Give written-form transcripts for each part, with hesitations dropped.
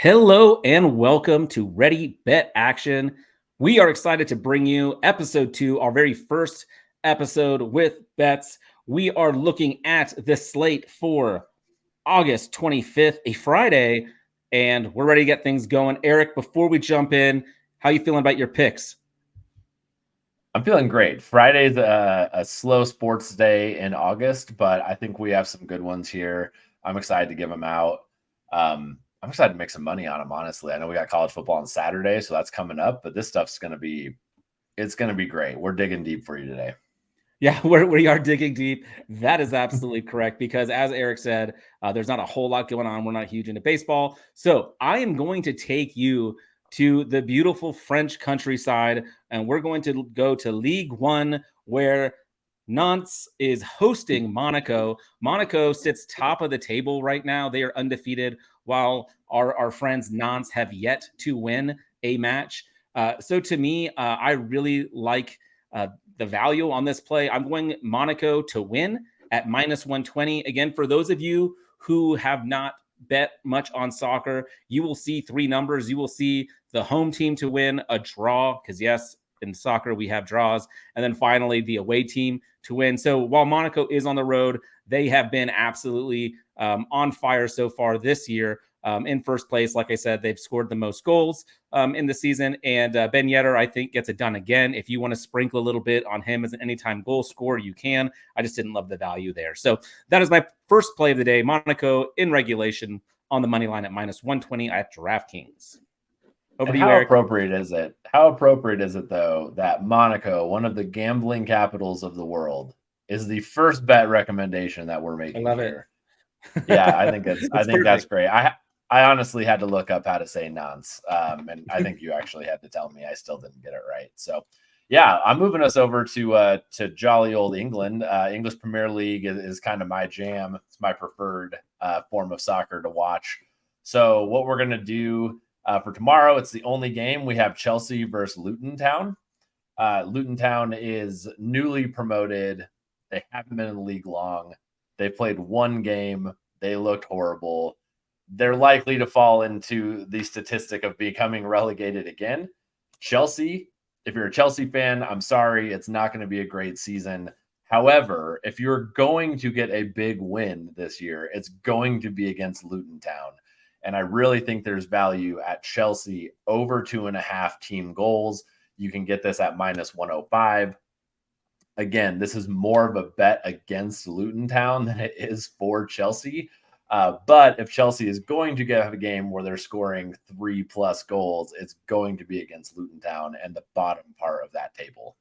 Hello and welcome to Ready Bet Action. We are excited to bring you episode 2, our very first episode with bets. We are looking at the slate for August 25th, a Friday, and we're ready to get things going. Eric, before we jump in, how you feeling about your picks? I'm feeling great. Friday's a slow sports day in August, but I think we have some good ones here. I'm excited to give them out. I'm excited to make some money on them, honestly. I know we got college football on Saturday, so that's coming up, but this stuff's it's going to be great. We're digging deep for you today. Yeah, we are digging deep. That is absolutely correct because, as Eric said, there's not a whole lot going on. We're not huge into baseball. So I am going to take you to the beautiful French countryside, and we're going to go to League One, where Nantes is hosting Monaco. Monaco sits top of the table right now. They are undefeated, while our friends Nantes have yet to win a match. So to me, I really like the value on this play. I'm going Monaco to win at minus 120. Again, for those of you who have not bet much on soccer, you will see three numbers. You will see the home team to win, a draw, because yes, in soccer we have draws, and then finally the away team to win. So while Monaco is on the road, they have been absolutely on fire so far this year. In first place, like I said, they've scored the most goals in the season. And Ben Yedder, I think, gets it done again. If you want to sprinkle a little bit on him as an anytime goal scorer, you can. I just didn't love the value there. So that is my first play of the day. Monaco in regulation on the money line at minus 120 at DraftKings. Over And to you, how Eric. appropriate is it? How appropriate is it, though, that Monaco, one of the gambling capitals of the world, is the first bet recommendation that we're I making love it. here? Yeah, I It's think that's perfect. great. I honestly had to look up how to say nonce, and I think you actually had to tell me. I still didn't get it right. So, yeah, I'm moving us over to jolly old England. English Premier League is kind of my jam. It's my preferred form of soccer to watch. So, what we're gonna do for tomorrow? It's the only game we have: Chelsea versus Luton Town. Luton Town is newly promoted. They haven't been in the league long. They played one game. They looked horrible. They're likely to fall into the statistic of becoming relegated again. Chelsea, if you're a Chelsea fan, I'm sorry, it's not going to be a great season. However, if you're going to get a big win this year, it's going to be against Luton Town. And I really think there's value at Chelsea over 2.5 team goals. You can get this at minus 105. Again, this is more of a bet against Luton Town than it is for Chelsea. But if Chelsea is going to have a game where they're scoring 3+ goals, it's going to be against Luton Town and the bottom part of that table.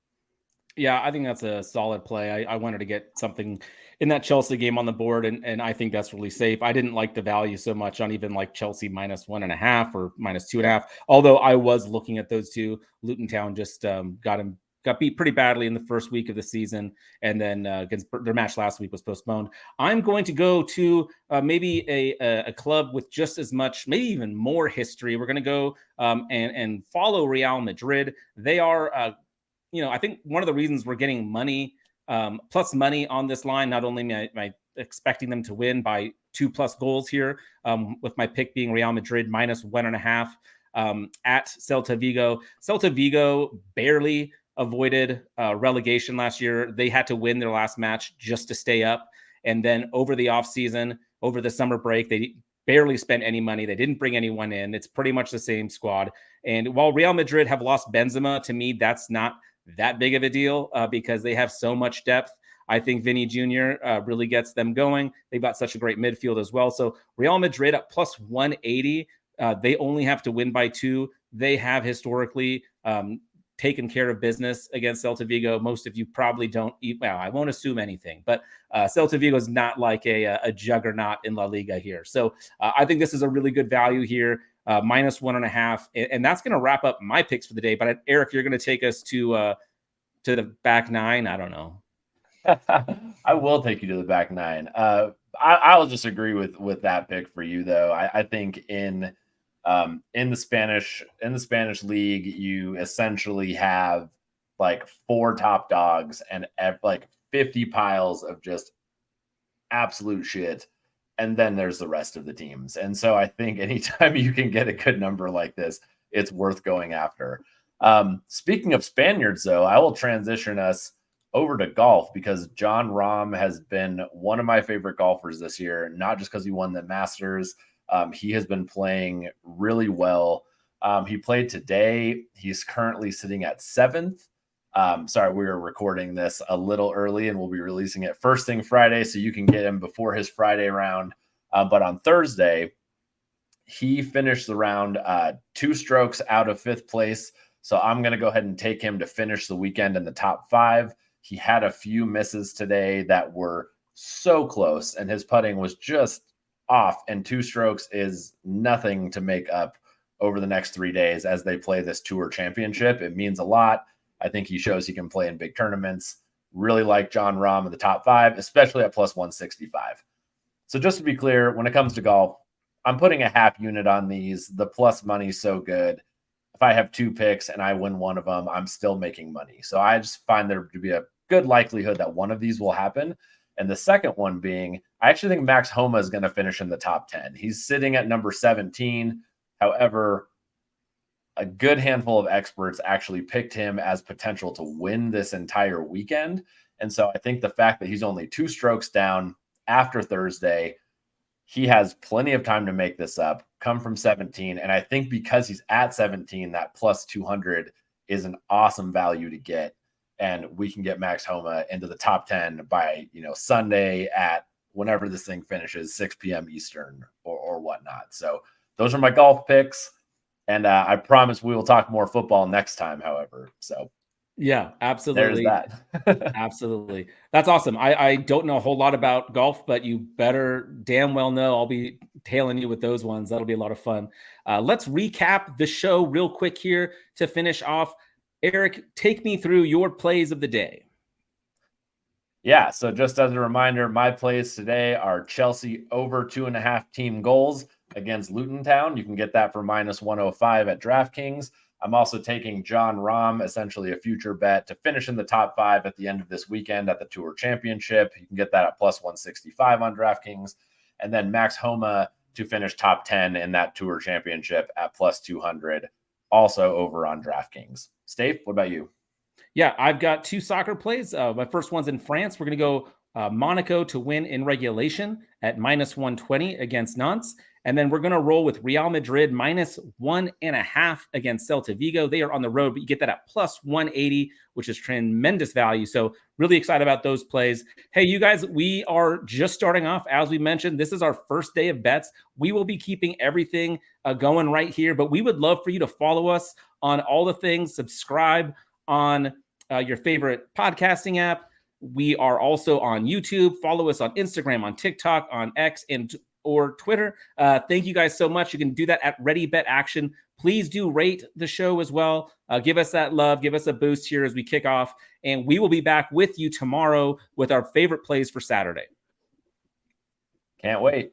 Yeah, I think that's a solid play. I wanted to get something in that Chelsea game on the board, and I think that's really safe. I didn't like the value so much on even like Chelsea minus 1.5 or minus 2.5. Although I was looking at those two. Luton Town just got beat pretty badly in the first week of the season, and then against their match last week was postponed. I'm going to go to maybe a club with just as much, maybe even more history. We're going to go and follow Real Madrid. They are I think one of the reasons we're getting money, plus money on this line, not only am I expecting them to win by 2+ goals here, with my pick being Real Madrid minus 1.5 at Celta Vigo. Celta Vigo barely avoided relegation last year. They had to win their last match just to stay up. And then over the offseason, over the summer break, they barely spent any money. They didn't bring anyone in. It's pretty much the same squad. And while Real Madrid have lost Benzema, to me, that's not that big of a deal because they have so much depth. I think Vinny Jr. Really gets them going. They've got such a great midfield as well. So Real Madrid at plus 180. They only have to win by 2. They have historically taken care of business against Celta Vigo. Most of you probably don't. Well, I won't assume anything, but Celta Vigo is not like a juggernaut in La Liga here. So I think this is a really good value here. Minus 1.5, and that's going to wrap up my picks for the day. But Eric, you're going to take us to the back nine. I don't know. I will take you to the back nine. I'll just agree with that pick for you, though. I think in the Spanish league, you essentially have like 4 top dogs and like 50 piles of just absolute shit. and then there's the rest of the teams. And so I think anytime you can get a good number like this, it's worth going after. Speaking of Spaniards, though, I will transition us over to golf because Jon Rahm has been one of my favorite golfers this year, not just because he won the Masters. He has been playing really well. He played today. He's currently sitting at 7th. Sorry, we were recording this a little early and we'll be releasing it first thing Friday, so you can get him before his Friday round. But on Thursday, he finished the round 2 strokes out of 5th place. So I'm going to go ahead and take him to finish the weekend in the top 5. He had a few misses today that were so close, and his putting was just off. And 2 strokes is nothing to make up over the next 3 days as they play this tour championship. It means a lot. I think he shows he can play in big tournaments. Really like Jon Rahm in the top 5, especially at plus 165. So just to be clear, when it comes to golf, I'm putting a half unit on these. The plus money is so good. If I have 2 picks and I win one of them, I'm still making money. So I just find there to be a good likelihood that one of these will happen. And the second one being, I actually think Max Homa is going to finish in the top 10. He's sitting at number 17. However, a good handful of experts actually picked him as potential to win this entire weekend. And so I think the fact that he's only 2 strokes down after Thursday, he has plenty of time to make this up, come from 17. And I think because he's at 17, that plus 200 is an awesome value to get. And we can get Max Homa into the top 10 by, Sunday at whenever this thing finishes, 6 p.m. Eastern or whatnot. So those are my golf picks. And I promise we will talk more football next time, however. So yeah, absolutely. There's that. Absolutely. That's awesome. I don't know a whole lot about golf, but you better damn well know I'll be tailing you with those ones. That'll be a lot of fun. Let's recap the show real quick here to finish off. Eric, take me through your plays of the day. Yeah, so just as a reminder, my plays today are Chelsea over 2.5 team goals against Luton Town. You can get that for minus 105 at DraftKings. I'm also taking Jon Rahm, essentially a future bet, to finish in the top 5 at the end of this weekend at the Tour Championship. You can get that at plus 165 on DraftKings. And then Max Homa to finish top 10 in that Tour Championship at plus 200, also over on DraftKings. Steve, what about you? Yeah, I've got 2 soccer plays. My first one's in France. We're going to go Monaco to win in regulation at minus 120 against Nantes. And then we're going to roll with Real Madrid minus 1.5 against Celta Vigo. They are on the road, but you get that at plus 180, which is tremendous value. So really excited about those plays. Hey, you guys, we are just starting off. As we mentioned, this is our first day of bets. We will be keeping everything going right here, but we would love for you to follow us on all the things, subscribe on your favorite podcasting app. We are also on YouTube. Follow us on Instagram, on TikTok, on X, or Twitter. Thank you guys so much. You can do that at Ready Bet Action. Please do rate the show as well. Give us that love. Give us a boost here as we kick off. And we will be back with you tomorrow with our favorite plays for Saturday. Can't wait.